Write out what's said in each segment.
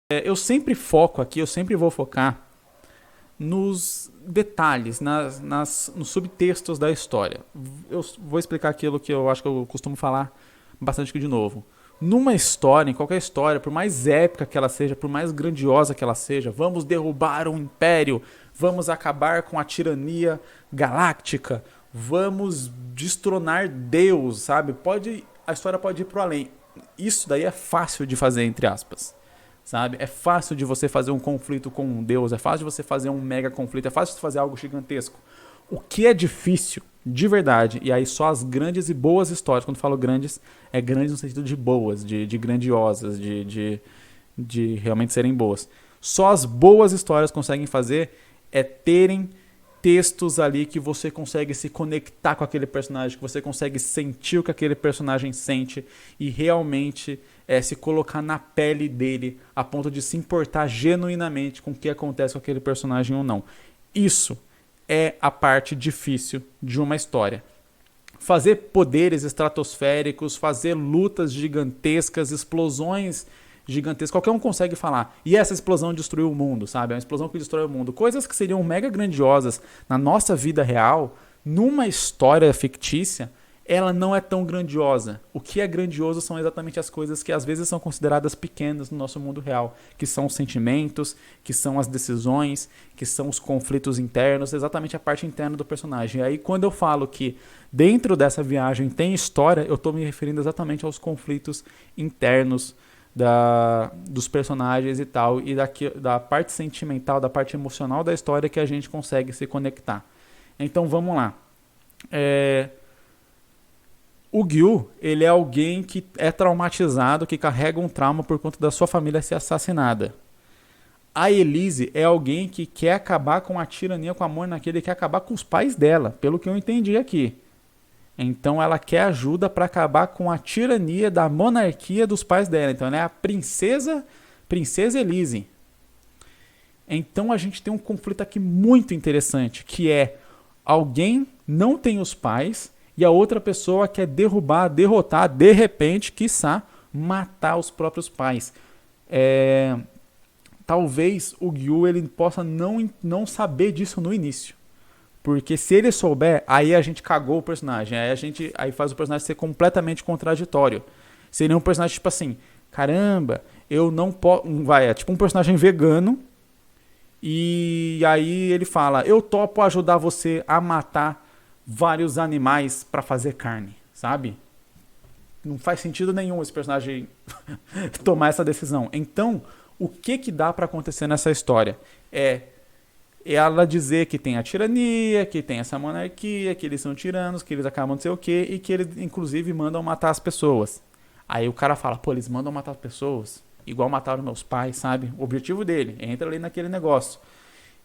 Eu sempre foco aqui, eu sempre vou focar nos detalhes, nos subtextos da história. Eu vou explicar aquilo que eu acho que eu costumo falar bastante aqui de novo. Numa história, em qualquer história, por mais épica que ela seja, por mais grandiosa que ela seja, vamos derrubar um império, vamos acabar com a tirania galáctica, vamos destronar Deus, sabe? A história pode ir pro além. Isso daí é fácil de fazer, entre aspas. Sabe? É fácil de você fazer um conflito com um Deus, é fácil de você fazer um mega conflito, é fácil de fazer algo gigantesco. O que é difícil, de verdade, e aí só as grandes e boas histórias, quando eu falo grandes, é grandes no sentido de boas, de grandiosas, de realmente serem boas. Só as boas histórias conseguem fazer é terem textos ali que você consegue se conectar com aquele personagem, que você consegue sentir o que aquele personagem sente e realmente se colocar na pele dele a ponto de se importar genuinamente com o que acontece com aquele personagem ou não. Isso é a parte difícil de uma história. Fazer poderes estratosféricos, fazer lutas gigantescas, explosões gigantescas, qualquer um consegue falar. E essa explosão destruiu o mundo, sabe? É uma explosão que destrói o mundo. Coisas que seriam mega grandiosas na nossa vida real, numa história fictícia, ela não é tão grandiosa. O que é grandioso são exatamente as coisas que às vezes são consideradas pequenas no nosso mundo real, que são os sentimentos, que são as decisões, que são os conflitos internos, exatamente a parte interna do personagem. E aí quando eu falo que dentro dessa viagem tem história, eu estou me referindo exatamente aos conflitos internos dos personagens e tal, e da parte sentimental, da parte emocional da história que a gente consegue se conectar. Então vamos lá. O Gyu, ele é alguém que é traumatizado, que carrega um trauma por conta da sua família ser assassinada. A Elise é alguém que quer acabar com a tirania, com a monarquia, ele quer acabar com os pais dela, pelo que eu entendi aqui. Então ela quer ajuda para acabar com a tirania da monarquia dos pais dela. Então ela é a princesa Elise. Então a gente tem um conflito aqui muito interessante, que é alguém não tem os pais e a outra pessoa quer derrotar, de repente, quiçá, matar os próprios pais. Talvez o Gyu ele possa não saber disso no início. Porque se ele souber, aí a gente cagou o personagem. Aí faz o personagem ser completamente contraditório. Seria um personagem tipo assim, caramba, eu não posso... É tipo um personagem vegano. E aí ele fala, eu topo ajudar você a matar vários animais para fazer carne, sabe? Não faz sentido nenhum esse personagem tomar essa decisão. Então, o que dá para acontecer nessa história? É ela dizer que tem a tirania, que tem essa monarquia, que eles são tiranos, que eles acabam de ser o quê, e que eles, inclusive, mandam matar as pessoas. Aí o cara fala, pô, eles mandam matar as pessoas, igual mataram meus pais, sabe? O objetivo dele, entra ali naquele negócio.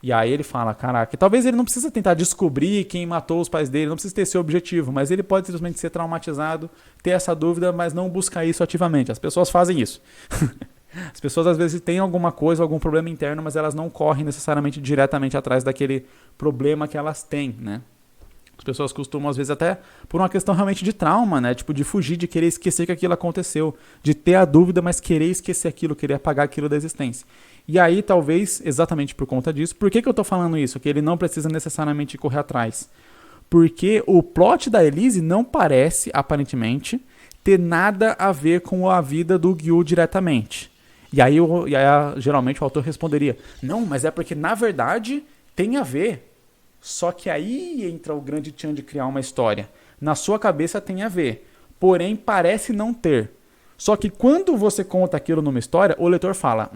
E aí ele fala, caraca, talvez ele não precisa tentar descobrir quem matou os pais dele, não precisa ter esse objetivo, mas ele pode simplesmente ser traumatizado, ter essa dúvida, mas não buscar isso ativamente. As pessoas fazem isso. As pessoas às vezes têm alguma coisa, algum problema interno, mas elas não correm necessariamente diretamente atrás daquele problema que elas têm, né? As pessoas costumam, às vezes, até por uma questão realmente de trauma, né? Tipo, de fugir, de querer esquecer que aquilo aconteceu, de ter a dúvida, mas querer esquecer aquilo, querer apagar aquilo da existência. E aí, talvez, exatamente por conta disso, por que eu tô falando isso? Que ele não precisa necessariamente correr atrás. Porque o plot da Elise não parece, aparentemente, ter nada a ver com a vida do Gyu diretamente. E aí, geralmente o autor responderia, não, mas é porque na verdade tem a ver. Só que aí entra o grande tchan de criar uma história. Na sua cabeça tem a ver, porém parece não ter. Só que quando você conta aquilo numa história, o leitor fala,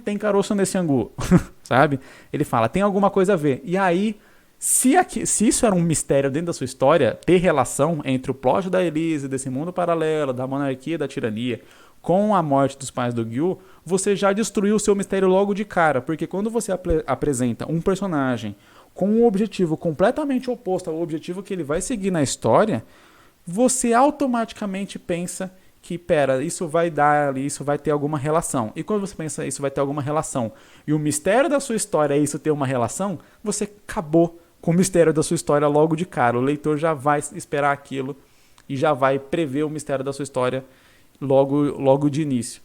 tem caroço nesse angu, sabe? Ele fala, tem alguma coisa a ver. E aí, se isso era um mistério dentro da sua história, ter relação entre o plot da Elise, desse mundo paralelo, da monarquia, da tirania, com a morte dos pais do Gyu, você já destruiu o seu mistério logo de cara, porque quando você apresenta um personagem com um objetivo completamente oposto ao objetivo que ele vai seguir na história, você automaticamente pensa que, isso vai dar ali, isso vai ter alguma relação. E quando você pensa isso vai ter alguma relação, e o mistério da sua história é isso ter uma relação, você acabou com o mistério da sua história logo de cara. O leitor já vai esperar aquilo e já vai prever o mistério da sua história logo de início.